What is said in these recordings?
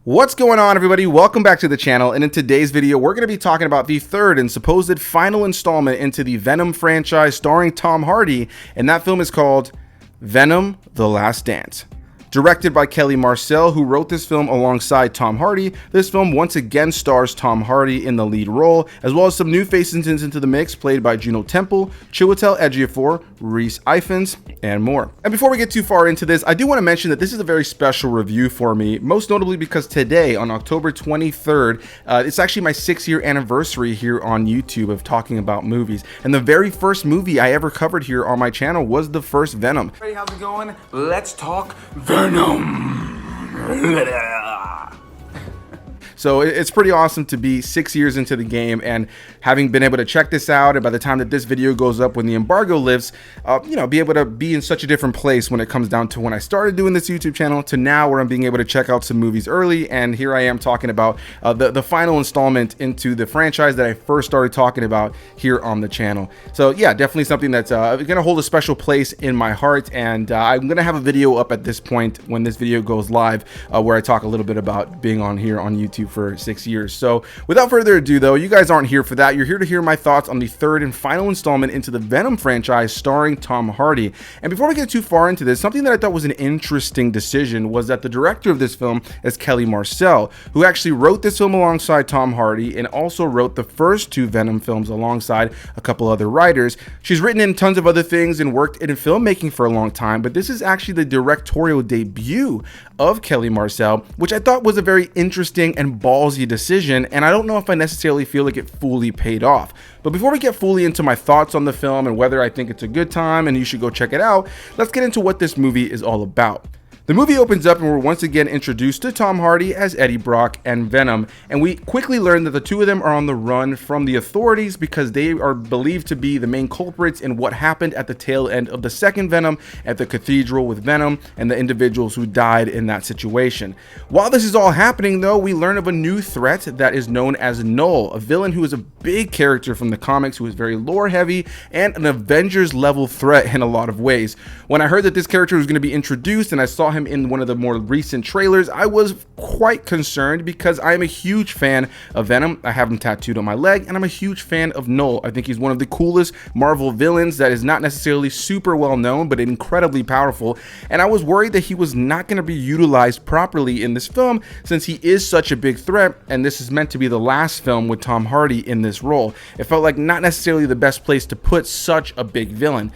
What's going on, everybody? Welcome back to the channel, and in today's video we're going to be talking about the third and supposed final installment into the Venom franchise starring Tom Hardy, and that film is called Venom: The Last Dance. Directed by Marcel, who wrote this film alongside Tom Hardy, this film once again stars Tom Hardy in the lead role, as well as some new faces into the mix played by Juno, Chiwetel Ejiofor, Rhys, Ifans, and more. And before we get too far into this, I do want to mention that this is a very special review for me, most notably because today, on October 23rd, it's actually my 6-year anniversary here on YouTube of talking about movies. And the very first movie I ever covered here on my channel was the first Venom. Hey, how's it going? Let's talk Venom. So it's pretty awesome to be 6 years into the game and having been able to check this out, and by the time that this video goes up when the embargo lifts, be able to be in such a different place when it comes down to when I started doing this YouTube channel to now where I'm being able to check out some movies early, and here I am talking about the final installment into the franchise that I first started talking about here on the channel. So yeah, definitely something that's gonna hold a special place in my heart, and I'm gonna have a video up at this point when this video goes live where I talk a little bit about being on here on YouTube for 6 years. So without further ado though, you guys aren't here for that. You're here to hear my thoughts on the third and final installment into the Venom franchise starring Tom Hardy. And before we get too far into this, something that I thought was an interesting decision was that the director of this film is Marcel, who actually wrote this film alongside Tom Hardy and also wrote the first two Venom films alongside a couple other writers. She's written in tons of other things and worked in filmmaking for a long time, but this is actually the directorial debut of Marcel, which I thought was a very interesting and ballsy decision, and I don't know if I necessarily feel like it fully paid off. But before we get fully into my thoughts on the film and whether I think it's a good time and you should go check it out, let's get into what this movie is all about. The movie opens up and we're once again introduced to Tom Hardy as Eddie Brock and Venom, and we quickly learn that the two of them are on the run from the authorities because they are believed to be the main culprits in what happened at the tail end of the second Venom at the cathedral with Venom and the individuals who died in that situation. While this is all happening though, we learn of a new threat that is known as Null, a villain who is a big character from the comics who is very lore heavy and an Avengers level threat in a lot of ways. When I heard that this character was going to be introduced and I saw him in one of the more recent trailers, I was quite concerned because I am a huge fan of Venom. I have him tattooed on my leg, and I'm a huge fan of Null. I think he's one of the coolest Marvel villains that is not necessarily super well known, but incredibly powerful, and I was worried that he was not going to be utilized properly in this film since he is such a big threat, and this is meant to be the last film with Tom Hardy in this role. It felt like not necessarily the best place to put such a big villain.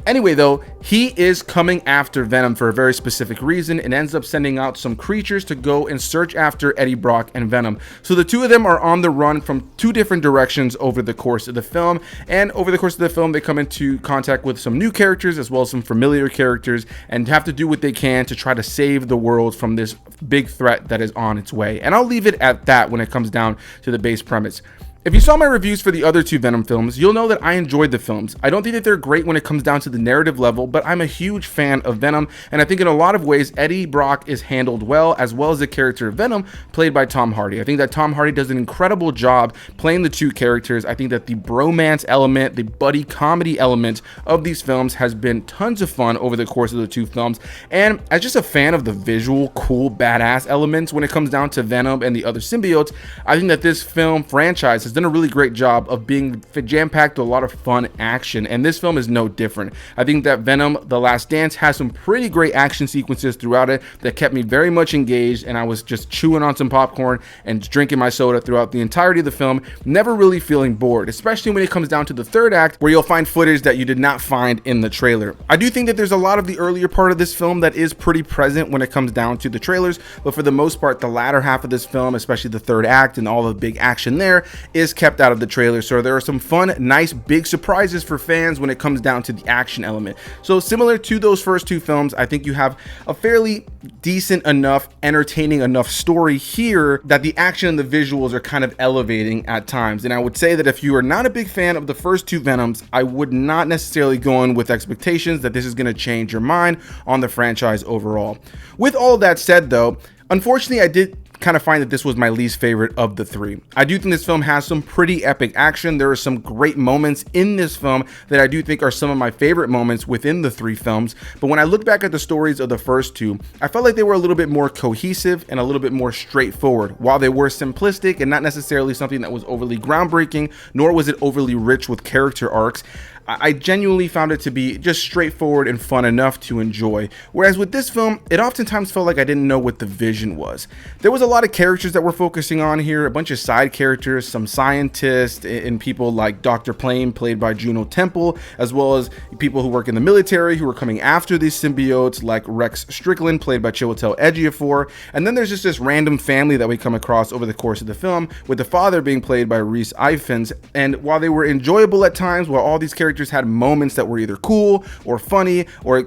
Anyway though, he is coming after Venom for a very specific reason and ends up sending out some creatures to go and search after Eddie Brock and Venom. So the two of them are on the run from two different directions over the course of the film, and over the course of the film they come into contact with some new characters as well as some familiar characters and have to do what they can to try to save the world from this big threat that is on its way. And I'll leave it at that when it comes down to the base premise. If you saw my reviews for the other two Venom films, you'll know that I enjoyed the films. I don't think that they're great when it comes down to the narrative level, but I'm a huge fan of Venom, and I think in a lot of ways Eddie Brock is handled well as the character of Venom played by Tom Hardy. I think that Tom Hardy does an incredible job playing the two characters. I think that the bromance element, the buddy comedy element of these films has been tons of fun over the course of the two films, and as just a fan of the visual, cool, badass elements when it comes down to Venom and the other symbiotes, I think that this film franchise has done a really great job of being jam-packed with a lot of fun action, and this film is no different. I think that Venom: The Last Dance has some pretty great action sequences throughout it that kept me very much engaged, and I was just chewing on some popcorn and drinking my soda throughout the entirety of the film, never really feeling bored, especially when it comes down to the third act where you'll find footage that you did not find in the trailer. I do think that there's a lot of the earlier part of this film that is pretty present when it comes down to the trailers, but for the most part the latter half of this film, especially the third act and all the big action there, is kept out of the trailer. So there are some fun, nice, big surprises for fans when it comes down to the action element. So similar to those first two films, I think you have a fairly decent enough, entertaining enough story here that the action and the visuals are kind of elevating at times. And I would say that if you are not a big fan of the first two Venoms, I would not necessarily go in with expectations that this is going to change your mind on the franchise overall. With all that said though, unfortunately I did kind of find that this was my least favorite of the three. I do think this film has some pretty epic action. There are some great moments in this film that I do think are some of my favorite moments within the three films. But when I look back at the stories of the first two, I felt like they were a little bit more cohesive and a little bit more straightforward. While they were simplistic and not necessarily something that was overly groundbreaking, nor was it overly rich with character arcs, I genuinely found it to be just straightforward and fun enough to enjoy. Whereas with this film, it oftentimes felt like I didn't know what the vision was. There was a lot of characters that we're focusing on here, a bunch of side characters, some scientists, and people like Dr. Plane, played by Juno Temple, as well as people who work in the military who are coming after these symbiotes, like Rex Strickland, played by Chiwetel Ejiofor. And then there's just this random family that we come across over the course of the film, with the father being played by Rhys Ifans. And while they were enjoyable at times, while all these characters had moments that were either cool or funny, or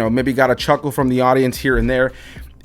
maybe got a chuckle from the audience here and there,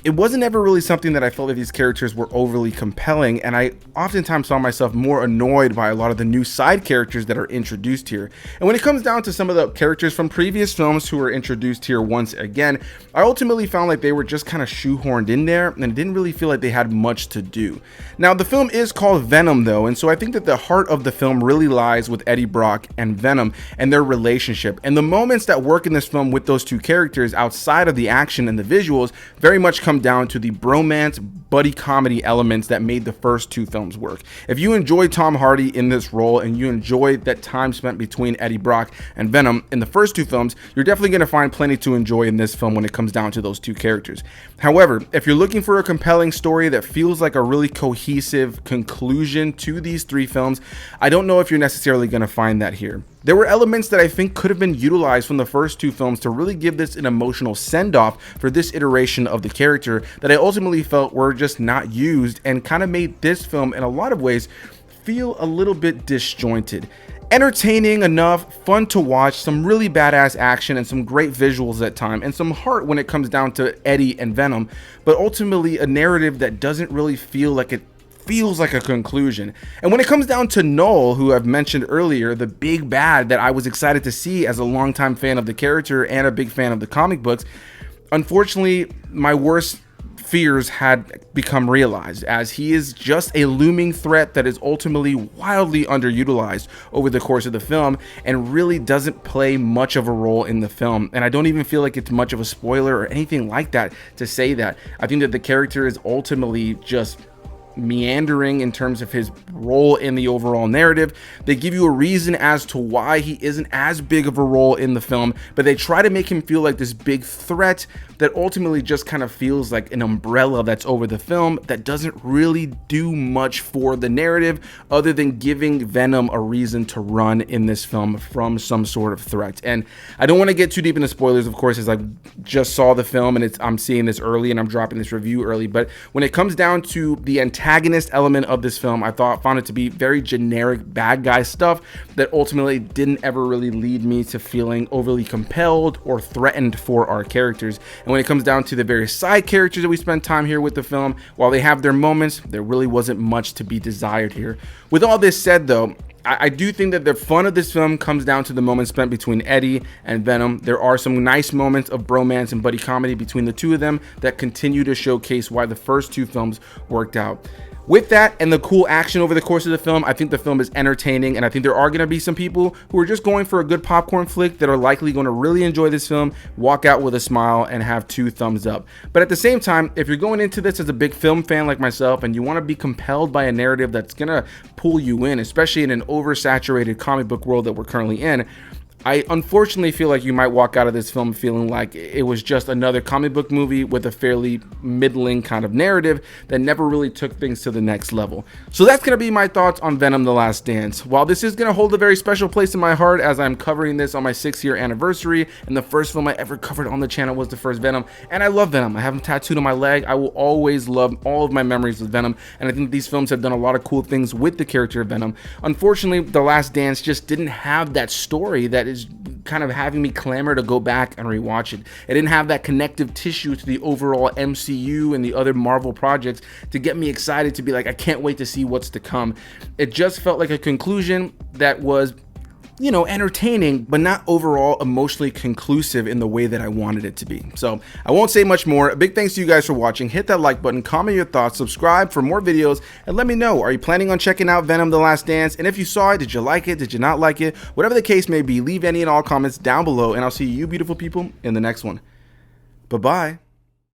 it wasn't ever really something that I felt that these characters were overly compelling, and I oftentimes saw myself more annoyed by a lot of the new side characters that are introduced here. And when it comes down to some of the characters from previous films who were introduced here once again, I ultimately found like they were just kind of shoehorned in there, and it didn't really feel like they had much to do. Now, the film is called Venom though, and so I think that the heart of the film really lies with Eddie Brock and Venom and their relationship. And the moments that work in this film with those two characters, outside of the action and the visuals, very much come down to the bromance, buddy comedy elements that made the first two films work. If you enjoy Tom Hardy in this role and you enjoy that time spent between Eddie Brock and Venom in the first two films, you're definitely going to find plenty to enjoy in this film when it comes down to those two characters. However, if you're looking for a compelling story that feels like a really cohesive conclusion to these three films, I don't know if you're necessarily going to find that here. There were elements that I think could have been utilized from the first two films to really give this an emotional send-off for this iteration of the character that I ultimately felt were just not used, and kind of made this film in a lot of ways feel a little bit disjointed. Entertaining enough, fun to watch, some really badass action and some great visuals at time, and some heart when it comes down to Eddie and Venom, but ultimately a narrative that doesn't really feel like it feels like a conclusion. And when it comes down to Null, who I've mentioned earlier, the big bad that I was excited to see as a longtime fan of the character and a big fan of the comic books, unfortunately, my worst fears had become realized, as he is just a looming threat that is ultimately wildly underutilized over the course of the film and really doesn't play much of a role in the film. And I don't even feel like it's much of a spoiler or anything like that to say that. I think that the character is ultimately just meandering in terms of his role in the overall narrative. They give you a reason as to why he isn't as big of a role in the film, but they try to make him feel like this big threat that ultimately just kind of feels like an umbrella that's over the film that doesn't really do much for the narrative other than giving Venom a reason to run in this film from some sort of threat. And I don't want to get too deep into spoilers, of course, as I just saw the film and I'm seeing this early and I'm dropping this review early, but when it comes down to the antagonist element of this film, I found it to be very generic bad guy stuff that ultimately didn't ever really lead me to feeling overly compelled or threatened for our characters. And when it comes down to the various side characters that we spend time here with the film, while they have their moments, there really wasn't much to be desired here. With all this said though, I do think that the fun of this film comes down to the moments spent between Eddie and Venom. There are some nice moments of bromance and buddy comedy between the two of them that continue to showcase why the first two films worked out. With that and the cool action over the course of the film, I think the film is entertaining, and I think there are going to be some people who are just going for a good popcorn flick that are likely going to really enjoy this film, walk out with a smile, and have 2 thumbs up. But at the same time, if you're going into this as a big film fan like myself and you want to be compelled by a narrative that's going to pull you in, especially in an oversaturated comic book world that we're currently in, I unfortunately feel like you might walk out of this film feeling like it was just another comic book movie with a fairly middling kind of narrative that never really took things to the next level. So that's going to be my thoughts on Venom: The Last Dance. While this is going to hold a very special place in my heart as I'm covering this on my 6-year anniversary, and the first film I ever covered on the channel was the first Venom, and I love Venom. I have him tattooed on my leg. I will always love all of my memories with Venom, and I think these films have done a lot of cool things with the character of Venom. Unfortunately, The Last Dance just didn't have that story that is kind of having me clamor to go back and rewatch it. It didn't have that connective tissue to the overall MCU and the other Marvel projects to get me excited to be like, I can't wait to see what's to come. It just felt like a conclusion that was, you know, entertaining, but not overall emotionally conclusive in the way that I wanted it to be. So I won't say much more. A big thanks to you guys for watching. Hit that like button, comment your thoughts, subscribe for more videos, and let me know, are you planning on checking out Venom: The Last Dance? And if you saw it, did you like it? Did you not like it? Whatever the case may be, leave any and all comments down below, and I'll see you beautiful people in the next one. Bye-bye.